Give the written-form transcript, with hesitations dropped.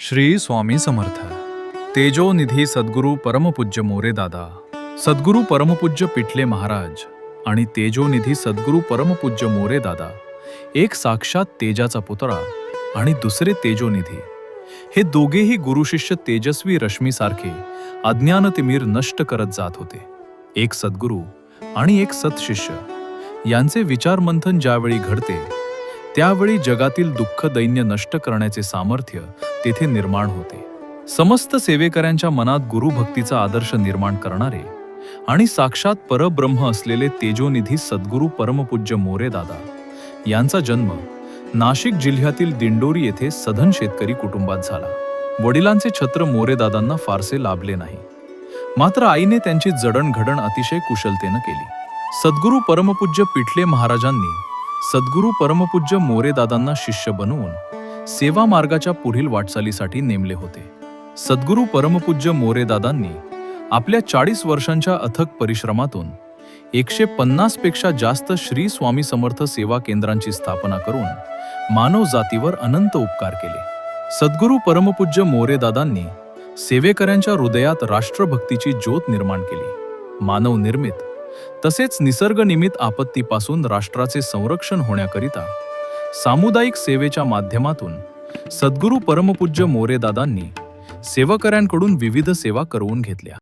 श्री स्वामी समर्थ. तेजोनिधी सद्गुरू परमपूज्य मोरे दादा, सद्गुरू परमपूज्य पिठले महाराज आणि तेजोनिधी सद्गुरू परमपूज्य मोरे दादा एक साक्षात तेजाचा पुतळा आणि दुसरे तेजोनिधी. हे दोघेही गुरुशिष्य तेजस्वी रश्मीसारखे अज्ञानतिमीर नष्ट करत जात होते. एक सद्गुरू आणि एक सत्शिष्य यांचे विचारमंथन ज्यावेळी घडते त्यावेळी जगातील दुःख दैन्य नष्ट करण्याचे सामर्थ्य तेथे निर्माण होते. समस्त सेवेकऱ्यांच्या मनात गुरुभक्तीचा आदर्श निर्माण करणारे आणि साक्षात परब्रह्म असलेले तेजोनिधी सद्गुरू परमपूज्य मोरे दादा यांचा जन्म नाशिक जिल्ह्यातील दिंडोरी येथे सधन शेतकरी कुटुंबात झाला. वडिलांचे छत्र मोरे दादांना फारसे लाभले नाही, मात्र आईने त्यांची जडणघडण अतिशय कुशलतेने केली. सद्गुरू परमपूज्य पिठले महाराजांनी सद्गुरू परमपूज्य मोरे दादांना शिष्य बनवून सेवा मार्गाच्या पुढील वाटचालीसाठी नेमले होते. सद्गुरू परमपूज्य मोरे दादांनी आपल्या 40 वर्षांच्या अथक परिश्रमातून 150 पेक्षा जास्त श्री स्वामी समर्थ सेवा केंद्रांची स्थापना करून मानव जातीवर अनंत उपकार केले. सद्गुरू परमपूज्य मोरे दादांनी सेवेकऱ्यांच्या हृदयात राष्ट्रभक्तीची ज्योत निर्माण केली. मानव निर्मित तसेच निसर्गनिमित आपत्तीपासून राष्ट्राचे संरक्षण होण्याकरिता सामुदायिक सेवेच्या माध्यमातून सद्गुरू परमपूज्य मोरे दादांनी सेवकऱ्यांकडून विविध सेवा करवून घेतल्या.